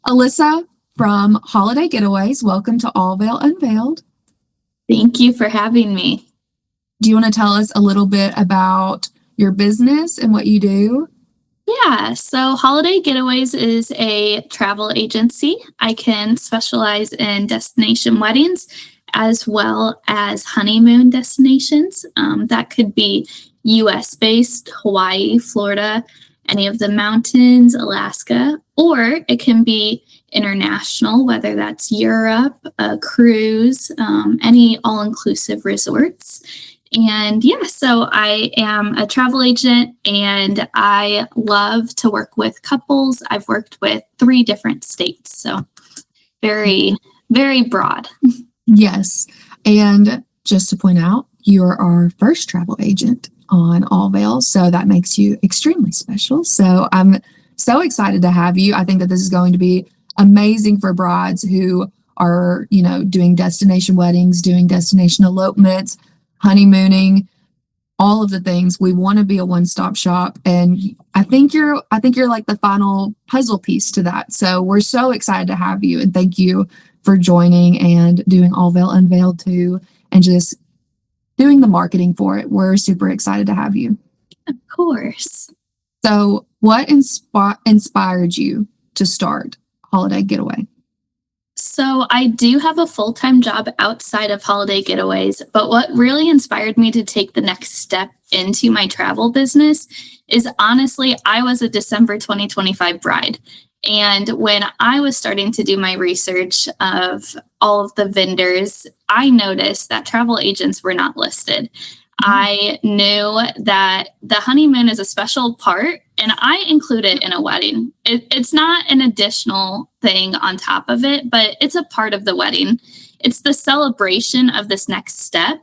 Alesa from Holliday Getaways. Welcome to AllVeil Unveiled. Thank you for having me. Do you want to tell us a little bit about your business and what you do? Yeah, so Holliday Getaways is a travel agency. I can specialize in destination weddings as well as honeymoon destinations. That could be US based, Hawaii, Florida, any of the mountains, Alaska, or it can be international, whether that's Europe, a cruise, any all inclusive resorts. And yeah, so I am a travel agent and I love to work with couples. I've worked with 3 different states, so very, very broad. Yes. And just to point out, you're our first travel agent on AllVeil, so that makes you extremely special. So I'm so excited to have you. I think that this is going to be amazing for brides who are, doing destination weddings, doing destination elopements, honeymooning, all of the things. We want to be a one-stop shop, and I think you're like the final puzzle piece to that. So we're so excited to have you, and thank you for joining and doing AllVeil Unveiled too, and just doing the marketing for it. We're super excited to have you. Of course. So what inspired you to start Holliday Getaway? So I do have a full-time job outside of Holliday Getaways, but what really inspired me to take the next step into my travel business is honestly, I was a December 2025 bride. And when I was starting to do my research of all of the vendors, I noticed that travel agents were not listed. I knew that the honeymoon is a special part, and I include it in a wedding. It's not an additional thing on top of it, but it's a part of the wedding. It's the celebration of this next step.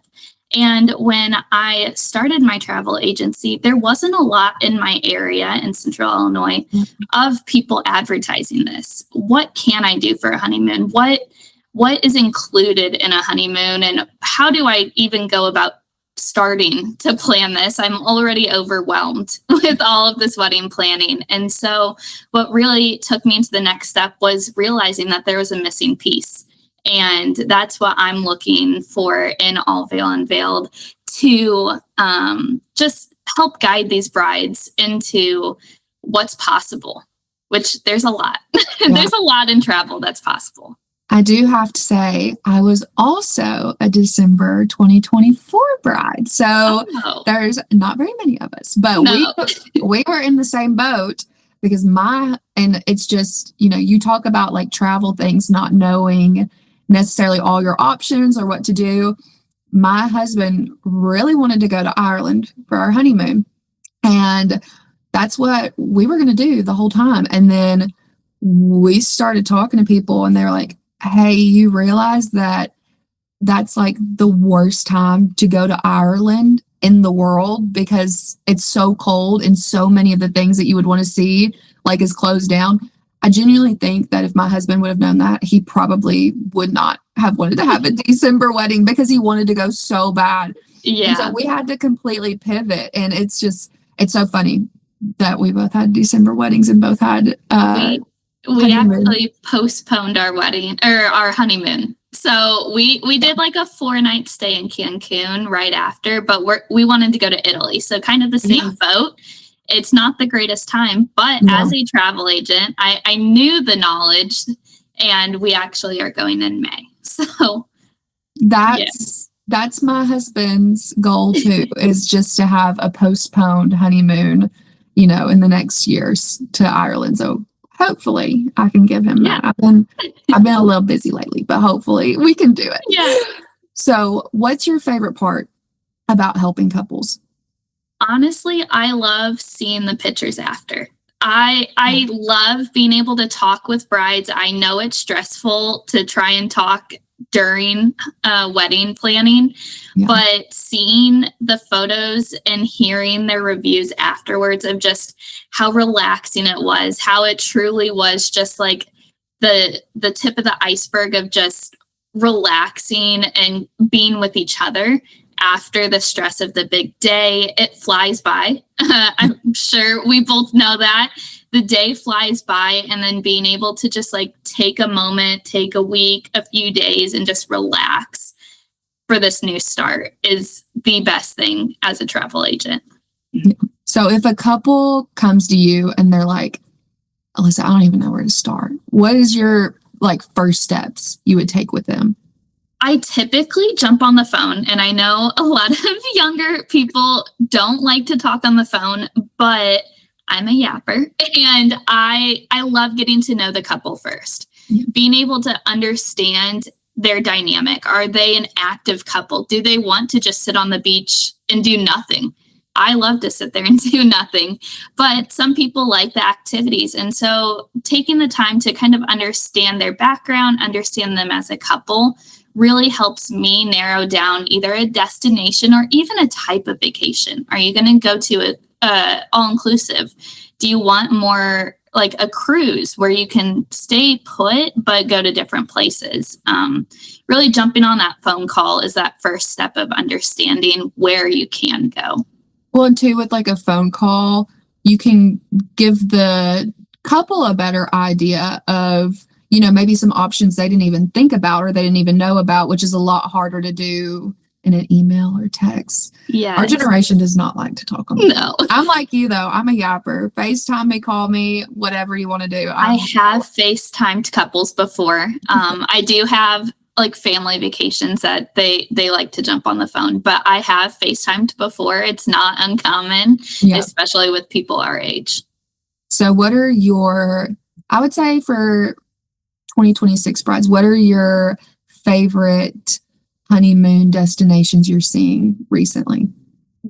And when I started my travel agency, there wasn't a lot in my area in Central Illinois of people advertising this. What can I do for a honeymoon? What is included in a honeymoon? And how do I even go about starting to plan this? I'm already overwhelmed with all of this wedding planning. And so what really took me to the next step was realizing that there was a missing piece. And that's what I'm looking for in AllVeil Unveiled to just help guide these brides into what's possible, which there's a lot. Yeah. There's a lot in travel that's possible. I do have to say, I was also a December 2024 bride. So There's not very many of us, but we were in the same boat because and it's just, you talk about like travel things, not knowing necessarily all your options or what to do. My husband really wanted to go to Ireland for our honeymoon, and that's what we were going to do the whole time. And then we started talking to people, and they're like, hey, you realize that that's like the worst time to go to Ireland in the world because it's so cold and so many of the things that you would want to see like is closed down. I genuinely think that if my husband would have known that, he probably would not have wanted to have a December wedding because he wanted to go so bad. Yeah. And so we had to completely pivot. And it's so funny that we both had December weddings and both had we actually postponed our wedding or our honeymoon. So we did like a 4-night stay in Cancun right after, but we wanted to go to Italy. So kind of the same boat. It's not the greatest time, but as a travel agent, I knew the knowledge, and we actually are going in May. So that's my husband's goal too, is just to have a postponed honeymoon, in the next years to Ireland. So hopefully I can give him that. I've been a little busy lately, but hopefully we can do it. Yeah. So what's your favorite part about helping couples? Honestly, I love seeing the pictures after. I love being able to talk with brides. I know it's stressful to try and talk during wedding planning, but seeing the photos and hearing their reviews afterwards of just how relaxing it was, how it truly was just like the tip of the iceberg of just relaxing and being with each other after the stress of the big day. It flies by. I'm sure we both know that. the day flies by, and then being able to just like take a moment, take a week, a few days, and just relax for this new start is the best thing as a travel agent. So if a couple comes to you and they're like, Alesa, I don't even know where to start, what is your like first steps you would take with them? I typically jump on the phone, and I know a lot of younger people don't like to talk on the phone, but I'm a yapper, and I love getting to know the couple first. Being able to understand their dynamic. Are they an active couple? Do they want to just sit on the beach and do nothing? I love to sit there and do nothing, but some people like the activities. And so taking the time to kind of understand their background, understand them as a couple, really helps me narrow down either a destination or even a type of vacation. Are you going to go to a all-inclusive? Do you want more like a cruise where you can stay put but go to different places? Really jumping on that phone call is that first step of understanding where you can go. Well, and too, with like a phone call, you can give the couple a better idea of, you know, maybe some options they didn't even think about or they didn't even know about, which is a lot harder to do in an email or text. Yeah. Our generation does not like to talk on the No. phone. I'm like you, though. I'm a yapper. FaceTime me, call me, whatever you want to do. I have FaceTimed couples before. I do have like family vacations that they like to jump on the phone, but I have FaceTimed before. It's not uncommon, especially with people our age. So what are your, I would say for 2026 brides, what are your favorite honeymoon destinations you're seeing recently?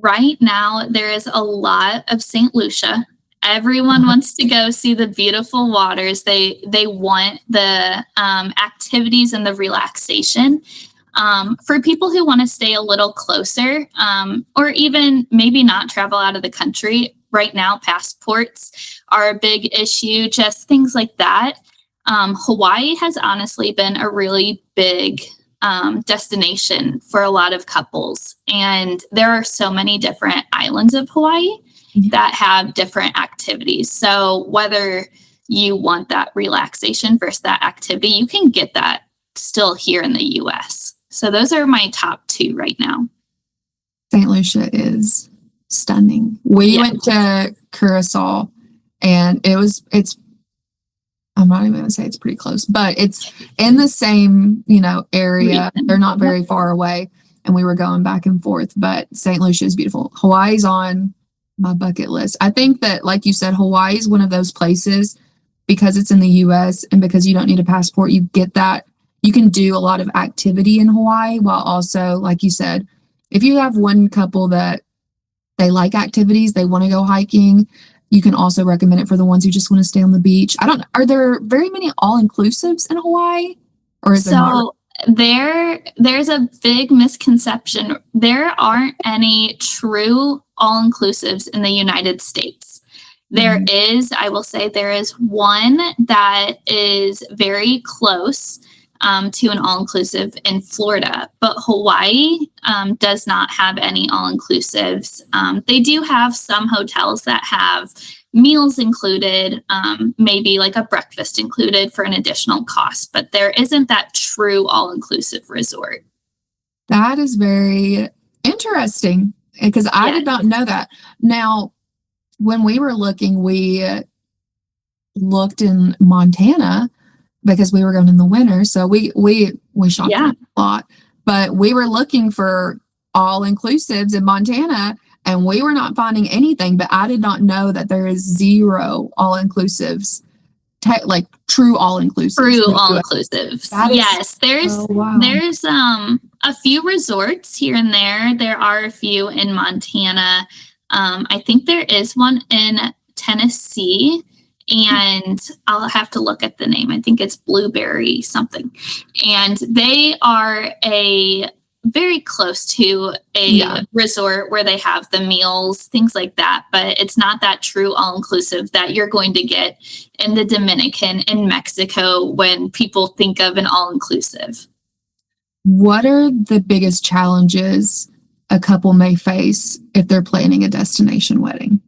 Right now, there is a lot of St. Lucia. Everyone wants to go see the beautiful waters. They want the activities and the relaxation. For people who want to stay a little closer, or even maybe not travel out of the country, right now passports are a big issue, just things like that. Hawaii has honestly been a really big destination for a lot of couples. And there are so many different islands of Hawaii that have different activities. So whether you want that relaxation versus that activity, you can get that still here in the US. So those are my top two right now. St. Lucia is stunning. We went to Curacao, and it's I'm not even going to say it's pretty close, but it's in the same, you know, area. They're not very far away, and we were going back and forth, but St. Lucia is beautiful. Hawaii's on my bucket list. I think that, like you said, Hawaii is one of those places, because it's in the US and because you don't need a passport, you get that. You can do a lot of activity in Hawaii while also, like you said, if you have one couple that they like activities, they want to go hiking, you can also recommend it for the ones who just want to stay on the beach. Are there very many all-inclusives in Hawaii? Or is there's a big misconception. There aren't any true all-inclusives in the United States. There is, I will say, there is one that is very close to an all-inclusive in Florida, but Hawaii does not have any all-inclusives. They do have some hotels that have meals included, maybe like a breakfast included for an additional cost, but there isn't that true all-inclusive resort. That is very interesting, because I did not know that. Now, when we were looking, we looked in Montana because we were going in the winter. So we shopped a lot, but we were looking for all-inclusives in Montana, and we were not finding anything. But I did not know that there is zero all-inclusives, like true all-inclusives. True all-inclusives. Yes, there's a few resorts here and there. There are a few in Montana. I think there is one in Tennessee, and I'll have to look at the name. I think it's Blueberry something. And they are very close to a resort where they have the meals, things like that. But it's not that true all-inclusive that you're going to get in the Dominican and Mexico when people think of an all-inclusive. What are the biggest challenges a couple may face if they're planning a destination wedding?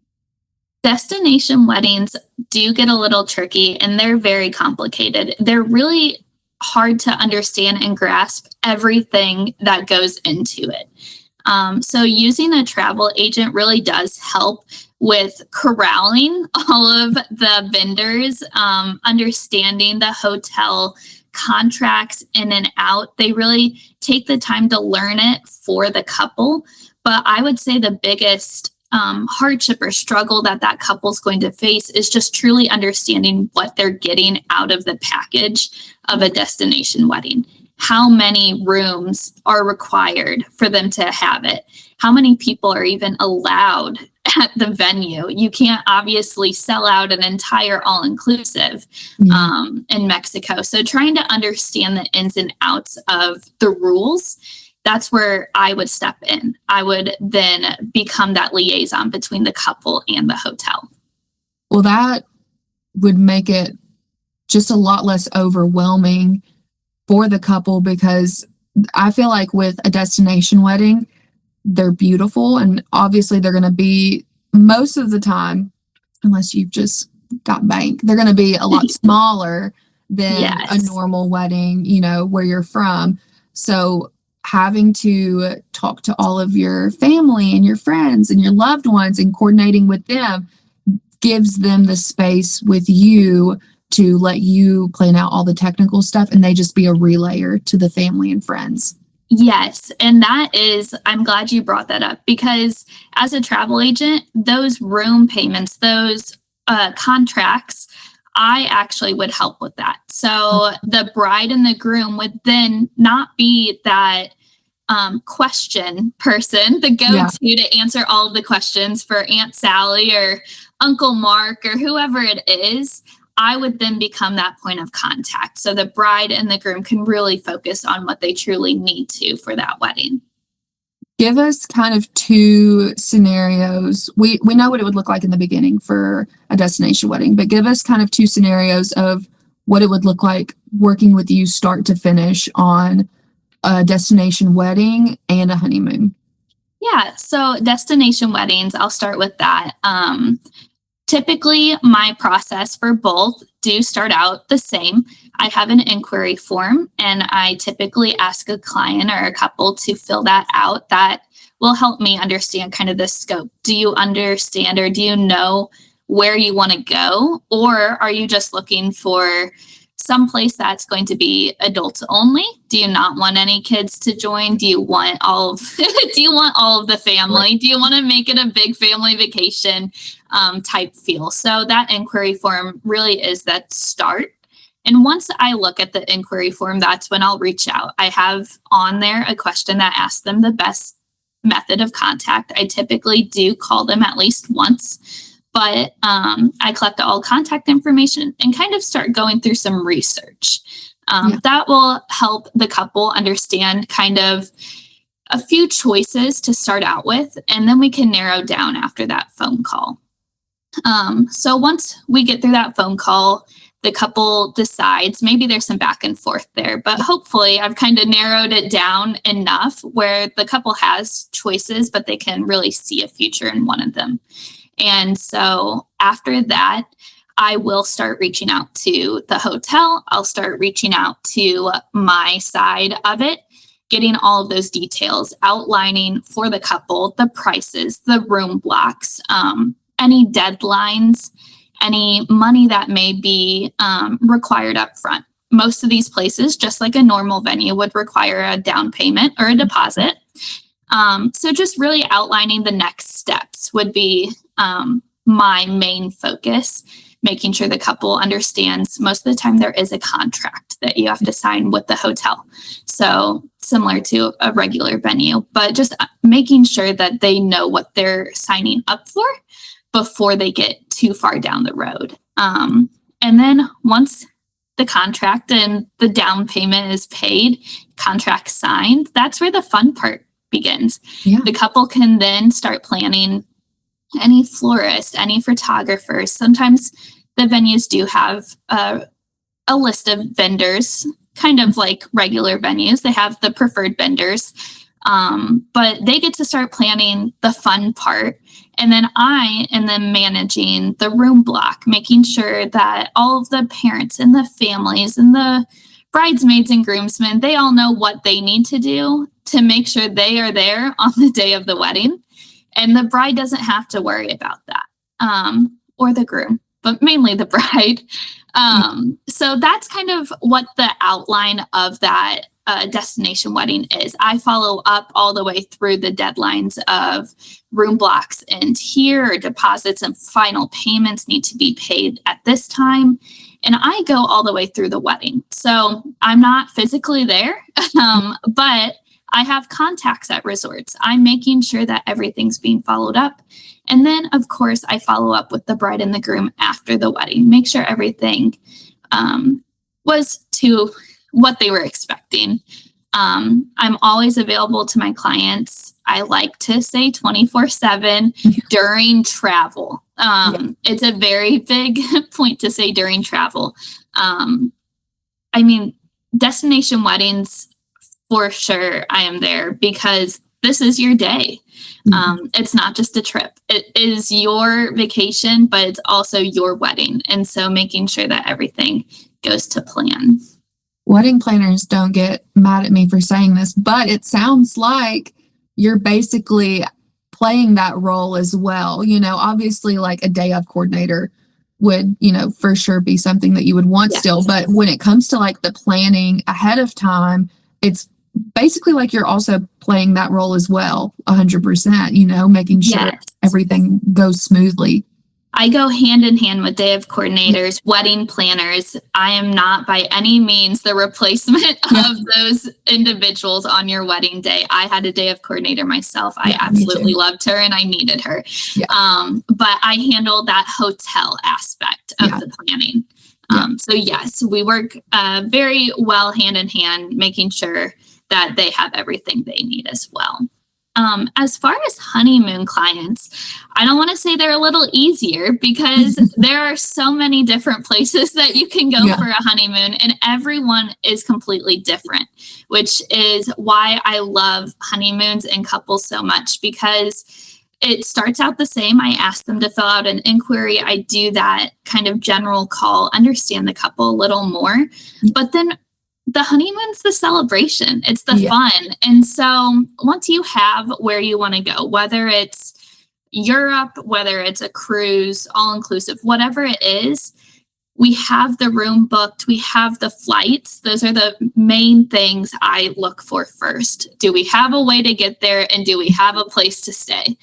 Destination weddings do get a little tricky and they're very complicated. They're really hard to understand and grasp everything that goes into it. So using a travel agent really does help with corralling all of the vendors, understanding the hotel contracts in and out. They really take the time to learn it for the couple. But I would say the biggest hardship or struggle that couple's going to face is just truly understanding what they're getting out of the package of a destination wedding. How many rooms are required for them to have it? How many people are even allowed at the venue? You can't obviously sell out an entire all-inclusive in Mexico. So trying to understand the ins and outs of the rules, that's where I would step in. I would then become that liaison between the couple and the hotel. Well, that would make it just a lot less overwhelming for the couple, because I feel like with a destination wedding, they're beautiful, and obviously they're going to be, most of the time, unless you've just got bank, they're going to be a lot smaller than a normal wedding, where you're from. So having to talk to all of your family and your friends and your loved ones and coordinating with them gives them the space with you to let you plan out all the technical stuff, and they just be a relayer to the family and friends. Yes. And I'm glad you brought that up, because as a travel agent, those room payments, those contracts, I actually would help with that. So the bride and the groom would then not be that question person, the go-to to answer all of the questions for Aunt Sally or Uncle Mark or whoever it is. I would then become that point of contact. So the bride and the groom can really focus on what they truly need to for that wedding. Give us kind of two scenarios. We know what it would look like in the beginning for a destination wedding, but give us kind of two scenarios of what it would look like working with you start to finish on a destination wedding and a honeymoon. Yeah. So destination weddings, I'll start with that. Typically, my process for both do start out the same. I have an inquiry form, and I typically ask a client or a couple to fill that out. That will help me understand kind of the scope. Do you understand, or do you know where you want to go? Or are you just looking for some place that's going to be adults only? Do you not want any kids to join? Do you want all of the family? Do you want to make it a big family vacation type feel? So that inquiry form really is that start. And once I look at the inquiry form, that's when I'll reach out. I have on there a question that asks them the best method of contact. I typically do call them at least once. But I collect all contact information and kind of start going through some research. That will help the couple understand kind of a few choices to start out with, and then we can narrow down after that phone call. So once we get through that phone call, the couple decides, maybe there's some back and forth there, but hopefully I've kind of narrowed it down enough where the couple has choices, but they can really see a future in one of them. And so after that, I will start reaching out to the hotel. I'll start reaching out to my side of it, getting all of those details, outlining for the couple the prices, the room blocks, any deadlines, any money that may be required up front. Most of these places, just like a normal venue, would require a down payment or a deposit. So just really outlining the next steps would be my main focus, making sure the couple understands most of the time there is a contract that you have to sign with the hotel. So similar to a regular venue, but just making sure that they know what they're signing up for before they get too far down the road. And then once the contract and the down payment is paid, contract signed, that's where the fun part begins. Yeah. The couple can then start planning any florist, any photographers. Sometimes the venues do have a list of vendors, kind of like regular venues. They have the preferred vendors. But they get to start planning the fun part. And then I am then managing the room block, making sure that all of the parents and the families and the bridesmaids and groomsmen, they all know what they need to do to make sure they are there on the day of the wedding. And the bride doesn't have to worry about that, or the groom, but mainly the bride. So that's kind of what the outline of that destination wedding is. I follow up all the way through the deadlines of room blocks, and here deposits and final payments need to be paid at this time. And I go all the way through the wedding. So I'm not physically there, but I have contacts at resorts. I'm making sure that everything's being followed up. And then, of course, I follow up with the bride and the groom after the wedding, make sure everything was to what they were expecting. I'm always available to my clients. I like to say 24/7 during travel. It's a very big point to say during travel. I mean, destination weddings, for sure, I am there because this is your day. It's not just a trip. It is your vacation, but it's also your wedding. And so making sure that everything goes to plan. Wedding planners don't get mad at me for saying this, but it sounds like you're basically playing that role as well. Obviously, like a day of coordinator would, for sure be something that you would want still. But when it comes to like the planning ahead of time, it's basically like you're also playing that role as well, 100%, making sure everything goes smoothly. I go hand in hand with day of coordinators, wedding planners. I am not by any means the replacement of those individuals on your wedding day. I had a day of coordinator myself. I absolutely loved her and I needed her. But I handle that hotel aspect of the planning. So yes, we work very well hand in hand, making sure that they have everything they need as well. As far as honeymoon clients, I don't want to say they're a little easier because there are so many different places that you can go for a honeymoon, and everyone is completely different, which is why I love honeymoons and couples so much, because it starts out the same. I ask them to fill out an inquiry. I do that kind of general call, understand the couple a little more, but then the honeymoon's the celebration. It's the fun. And so once you have where you want to go, whether it's Europe, whether it's a cruise, all inclusive, whatever it is, we have the room booked. We have the flights. Those are the main things I look for first. Do we have a way to get there? And do we have a place to stay?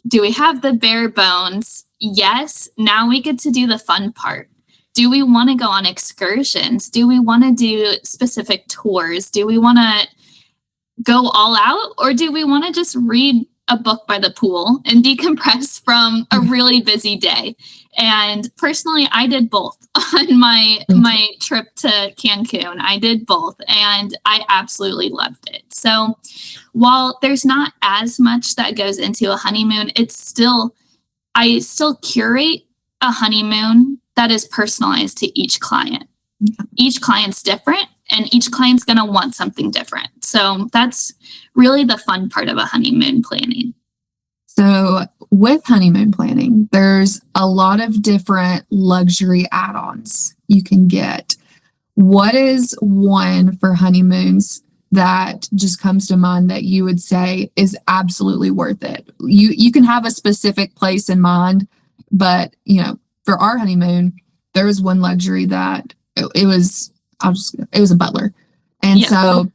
Do we have the bare bones? Yes. Now we get to do the fun part. Do we want to go on excursions? Do we want to do specific tours? Do we want to go all out? Or do we want to just read a book by the pool and decompress from a really busy day? And personally, I did both on my trip to Cancun. I did both, and I absolutely loved it. So while there's not as much that goes into a honeymoon, I still curate a honeymoon that is personalized to each client. Each client's different, and each client's going to want something different. So that's really the fun part of a honeymoon planning. So with honeymoon planning, there's a lot of different luxury add-ons you can get. What is one for honeymoons that just comes to mind that you would say is absolutely worth it? You can have a specific place in mind, but for our honeymoon, there was one luxury that it was a butler. And so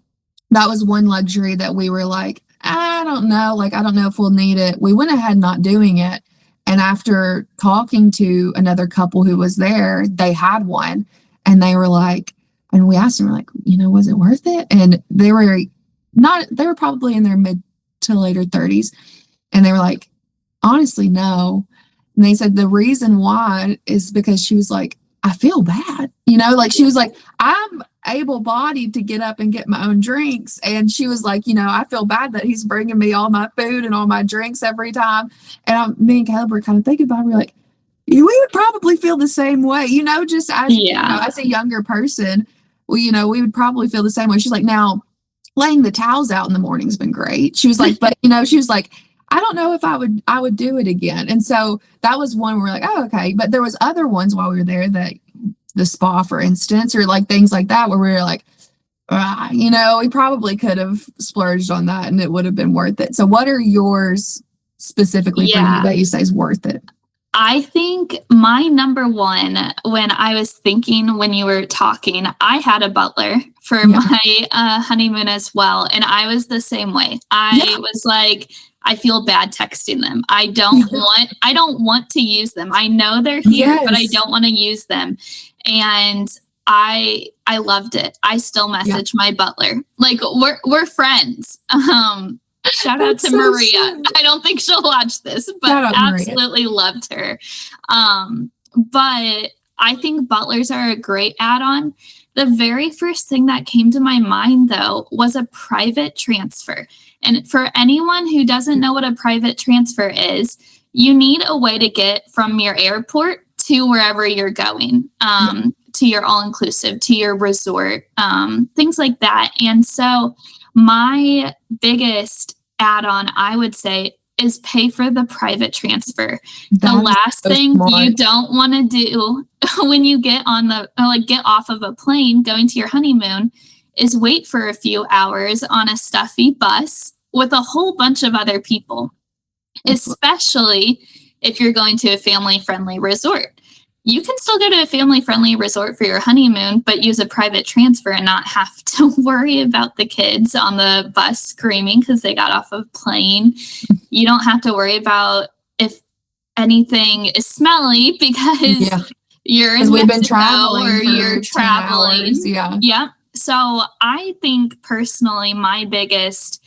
that was one luxury that we were like, I don't know if we'll need it. We went ahead not doing it. And after talking to another couple who was there, they had one, and they were like, and we asked them, we're like, was it worth it? And they were probably in their mid to later 30s. And they were like, honestly, no. And they said the reason why is because she was like, I feel bad. She was like, I'm able-bodied to get up and get my own drinks. And she was like, I feel bad that he's bringing me all my food and all my drinks every time. And me and Caleb were kind of thinking about it. We're like, we would probably feel the same way, just as, as a younger person, we would probably feel the same way. She's like, now, laying the towels out in the morning's been great. She was like, but she was like, I don't know if I would do it again. And so that was one where we're like, oh, okay. But there was other ones while we were there, that the spa, for instance, or like things like that, where we were like, we probably could have splurged on that and it would have been worth it. So what are yours specifically for you that you say is worth it? I think my number one, when I was thinking, when you were talking, I had a butler for my honeymoon as well. And I was the same way. I was like, I feel bad texting them. I don't want to use them. I know they're here, but I don't want to use them. And I loved it. I still message my butler. Like, we're friends. Shout out to Maria. Sweet. I don't think she'll watch this, but absolutely loved her. But I think butlers are a great add-on. The very first thing that came to my mind, though, was a private transfer. And for anyone who doesn't know what a private transfer is, you need a way to get from your airport to wherever you're going, to your all-inclusive, to your resort, things like that. And so my biggest add-on, I would say, is pay for the private transfer. The last thing you don't want to do when you get off of a plane going to your honeymoon is wait for a few hours on a stuffy bus with a whole bunch of other people, especially if you're going to a family-friendly resort. You can still go to a family-friendly resort for your honeymoon, but use a private transfer and not have to worry about the kids on the bus screaming because they got off of a plane. You don't have to worry about if anything is smelly because you're in Mexico or you're traveling. Hours, yeah. So I think personally, my biggest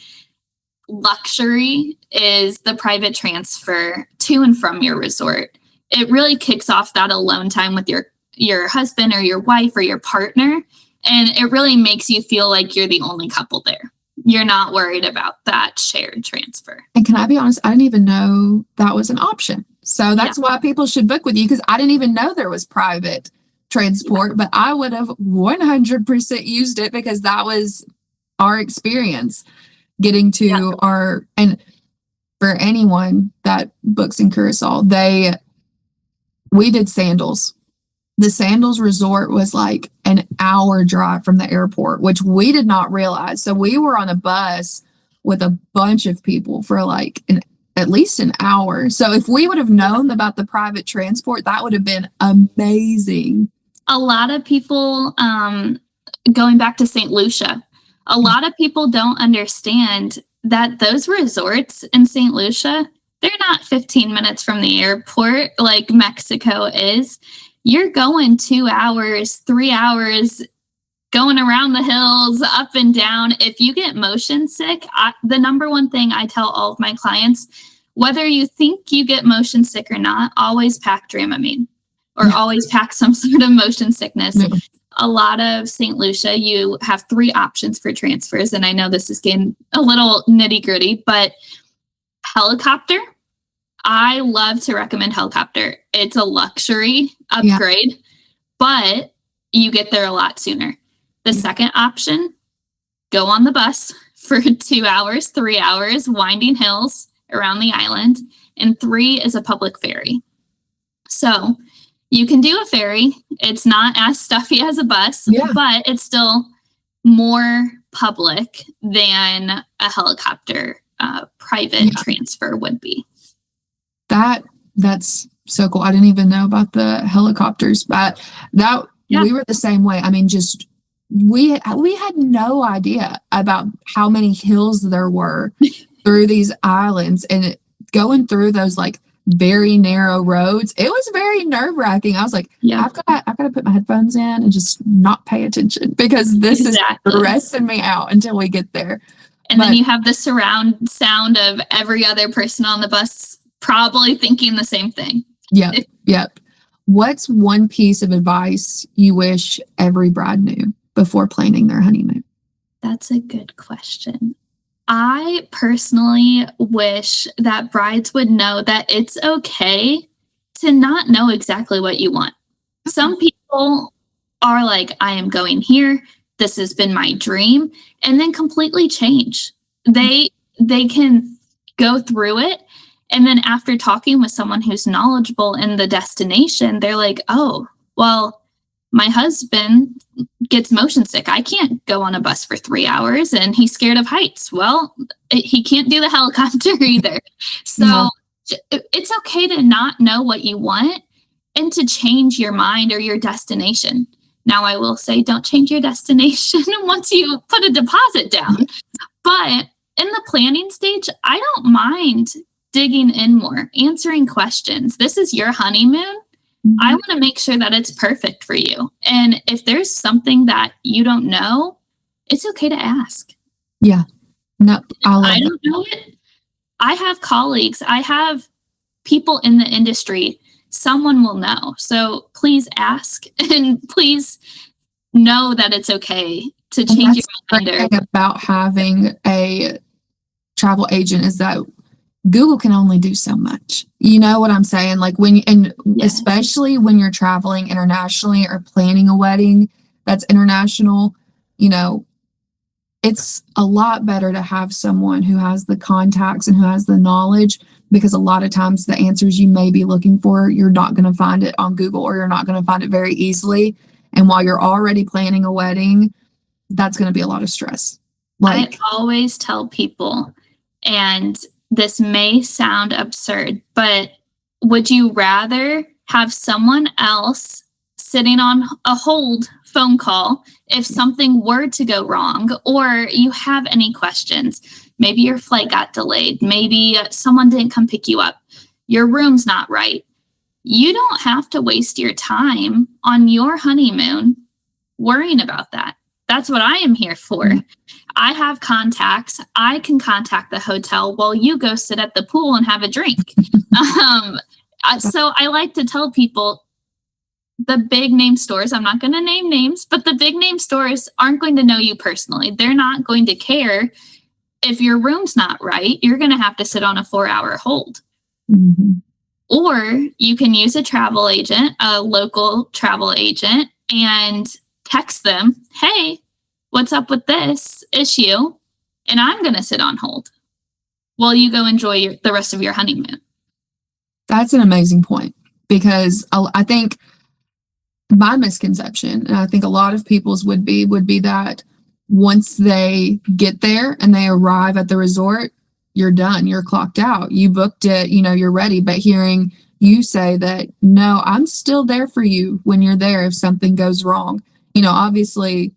luxury is the private transfer to and from your resort. It really kicks off that alone time with your husband or your wife or your partner. And it really makes you feel like you're the only couple there. You're not worried about that shared transfer. And can I be honest? I didn't even know that was an option. So that's why people should book with you, because I didn't even know there was private transport, but I would have 100% used it because that was our experience getting to and for anyone that books in Curacao, we did Sandals. The Sandals Resort was like an hour drive from the airport, which we did not realize. So we were on a bus with a bunch of people for like at least an hour. So if we would have known about the private transport, that would have been amazing. A lot of people, going back to St. Lucia, a lot of people don't understand that those resorts in St. Lucia, they're not 15 minutes from the airport like Mexico is. You're going 2 hours, 3 hours, going around the hills, up and down. If you get motion sick, the number one thing I tell all of my clients, whether you think you get motion sick or not, always pack Dramamine or always pack some sort of motion sickness. Yeah. A lot of St. Lucia, you have 3 options for transfers. And I know this is getting a little nitty gritty, but helicopter. I love to recommend helicopter. It's a luxury upgrade, but you get there a lot sooner. The second option, go on the bus for 2 hours, 3 hours, winding hills around the island. And 3 is a public ferry. So you can do a ferry. It's not as stuffy as a bus, but it's still more public than a helicopter private transfer would be. That's so cool. I didn't even know about the helicopters, but we were the same way. I mean, just we had no idea about how many hills there were through these islands, and going through those like very narrow roads, it was very nerve-wracking. I was like, I've got to put my headphones in and just not pay attention because this is stressing me out until we get there. And then you have the surround sound of every other person on the bus probably thinking the same thing. Yep. What's one piece of advice you wish every bride knew before planning their honeymoon? That's a good question. I personally wish that brides would know that it's okay to not know exactly what you want. Some people are like, I am going here. this has been my dream, and then completely change. They can go through it, and then after talking with someone who's knowledgeable in the destination, they're like, oh, well, my husband gets motion sick. I can't go on a bus for 3 hours, and he's scared of heights. Well, he can't do the helicopter either. So it's okay to not know what you want and to change your mind or your destination. Now, I will say, don't change your destination once you put a deposit down. But in the planning stage, I don't mind digging in more, answering questions. This is your honeymoon. I want to make sure that it's perfect for you. And if there's something that you don't know, it's okay to ask. Yeah. No, I don't know it. I have colleagues, I have people in the industry. Someone will know. So please ask, and please know that it's okay to change your mind. The thing about having a travel agent is that Google can only do so much. You know what I'm saying? Like especially when you're traveling internationally or planning a wedding that's international, it's a lot better to have someone who has the contacts and who has the knowledge, because a lot of times the answers you may be looking for, you're not going to find it on Google, or you're not going to find it very easily. And while you're already planning a wedding, that's going to be a lot of stress. I always tell people, and this may sound absurd, but would you rather have someone else sitting on a hold phone call if something were to go wrong, or you have any questions? Maybe your flight got delayed. Maybe someone didn't come pick you up. Your room's not right. You don't have to waste your time on your honeymoon worrying about that. That's what I am here for. I have contacts. I can contact the hotel while you go sit at the pool and have a drink. So I like to tell people, the big name stores, I'm not going to name names, but the big name stores aren't going to know you personally. They're not going to care if your room's not right. You're going to have to sit on a 4-hour hold. Mm-hmm. Or you can use a travel agent, a local travel agent, and text them, hey, what's up with this issue? And I'm going to sit on hold while you go enjoy the rest of your honeymoon. That's an amazing point, because I think my misconception, and I think a lot of people's would be that once they get there and they arrive at the resort, you're done, you're clocked out, you booked it, you're ready. But hearing you say that, no, I'm still there for you when you're there if something goes wrong. Obviously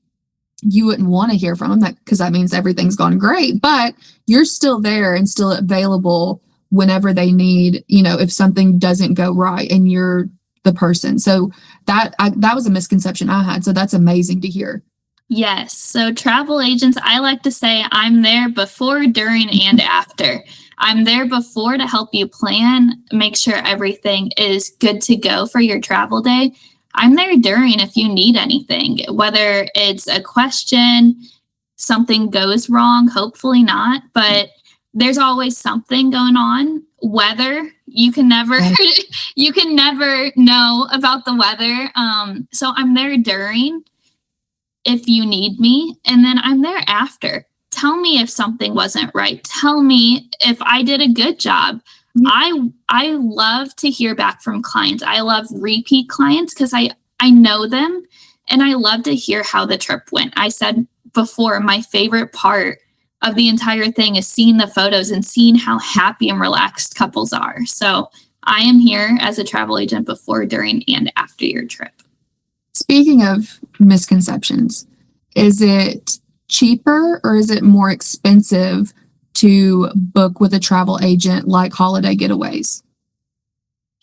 you wouldn't want to hear from them, because that means everything's gone great, but you're still there and still available whenever they need, if something doesn't go right and you're the person. So that was a misconception I had. So that's amazing to hear. Yes. So travel agents, I like to say I'm there before, during, and after. I'm there before to help you plan, make sure everything is good to go for your travel day. I'm there during if you need anything, whether it's a question, something goes wrong, hopefully not, but there's always something going on. Weather, you can never know about the weather. So I'm there during if you need me, and then I'm there after. Tell me if something wasn't right. Tell me if I did a good job. I love to hear back from clients. I love repeat clients because I know them, and I love to hear how the trip went. I said before, my favorite part of the entire thing is seeing the photos and seeing how happy and relaxed couples are. So I am here as a travel agent before, during, and after your trip. Speaking of misconceptions, is it cheaper or is it more expensive to book with a travel agent like Holliday Getaways?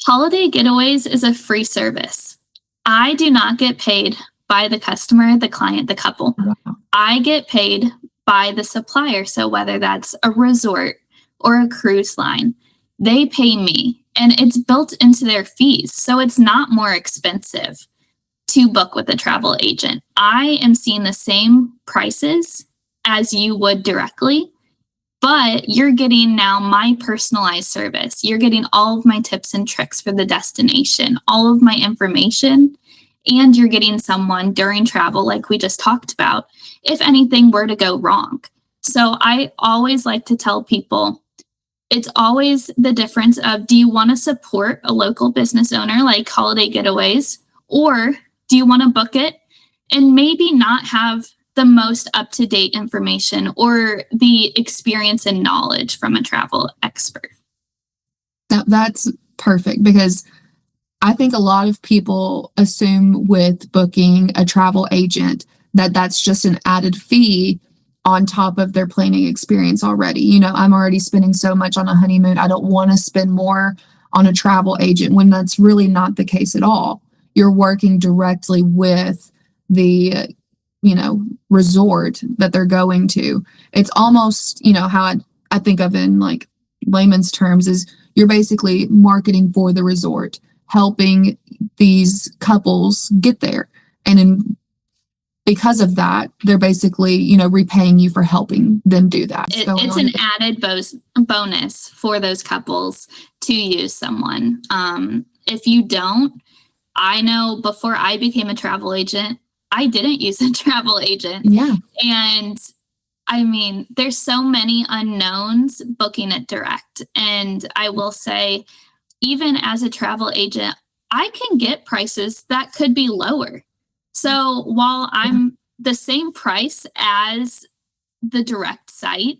Holliday Getaways is a free service. I do not get paid by the customer, the client, the couple. Wow. I get paid by the supplier. So whether that's a resort or a cruise line, they pay me, and it's built into their fees. So it's not more expensive to book with a travel agent. I am seeing the same prices as you would directly, but you're getting now my personalized service. You're getting all of my tips and tricks for the destination, all of my information, and you're getting someone during travel, like we just talked about, if anything were to go wrong. So I always like to tell people, it's always the difference of, do you want to support a local business owner like Holliday Getaways, or do you want to book it and maybe not have the most up-to-date information or the experience and knowledge from a travel expert? That's perfect, because I think a lot of people assume with booking a travel agent that that's just an added fee on top of their planning experience already. You know, I'm already spending so much on a honeymoon. I don't want to spend more on a travel agent, when that's really not the case at all. You're working directly with the, resort that they're going to. It's almost, how I think of in like layman's terms is you're basically marketing for the resort, helping these couples get there. And because of that, they're basically, repaying you for helping them do that. It's an added bonus for those couples to use someone. If you don't, I know before I became a travel agent, I didn't use a travel agent. Yeah. And I mean, there's so many unknowns booking it direct. And I will say, even as a travel agent, I can get prices that could be lower. So while I'm the same price as the direct site,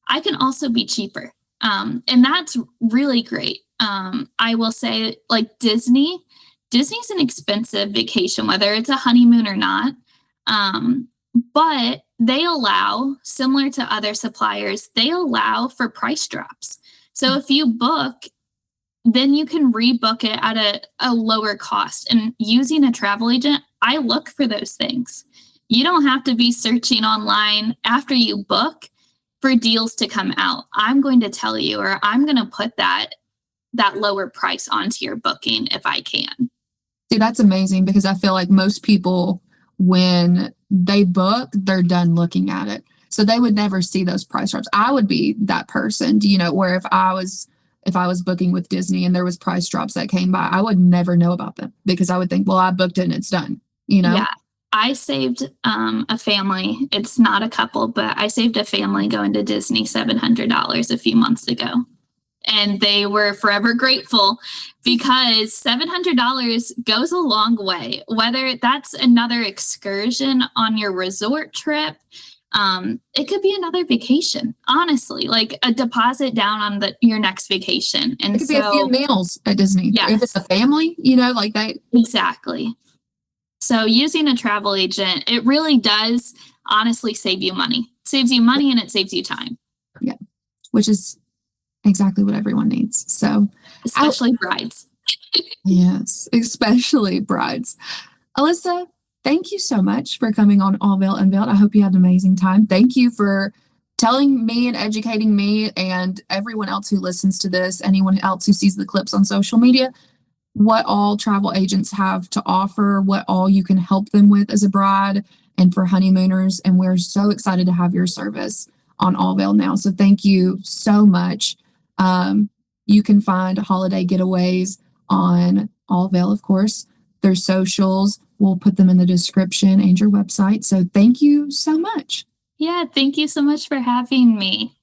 I can also be cheaper. And that's really great. I will say, like Disney's an expensive vacation, whether it's a honeymoon or not. But they allow, similar to other suppliers, they allow for price drops. So if you book, then you can rebook it at a lower cost. And using a travel agent, I look for those things. You don't have to be searching online after you book for deals to come out. I'm going to tell you, or I'm going to put that lower price onto your booking if I can. Dude, that's amazing, because I feel like most people, when they book, they're done looking at it. So they would never see those price drops. I would be that person, where if I was booking with Disney and there was price drops that came by, I would never know about them, because I would think, well, I booked it and it's done, Yeah. I saved a family. It's not a couple, but I saved a family going to Disney $700 a few months ago. And they were forever grateful, because $700 goes a long way. Whether that's another excursion on your resort trip, it could be another vacation, honestly, like a deposit down on your next vacation. And it could be a few meals at Disney. Yes. If it's a family, like that. Exactly. So using a travel agent, it really does honestly save you money. It saves you money and it saves you time. Yeah. Which is exactly what everyone needs. So especially brides. Yes, especially brides. Alesa, thank you so much for coming on AllVeil Unveiled. I hope you had an amazing time. Thank you for telling me and educating me and everyone else who listens to this, anyone else who sees the clips on social media, what all travel agents have to offer, what all you can help them with as a bride and for honeymooners. And we're so excited to have your service on AllVeil now. So thank you so much. You can find Holliday Getaways on AllVeil, of course. Their socials, we'll put them in the description, and your website. So thank you so much. Yeah, thank you so much for having me.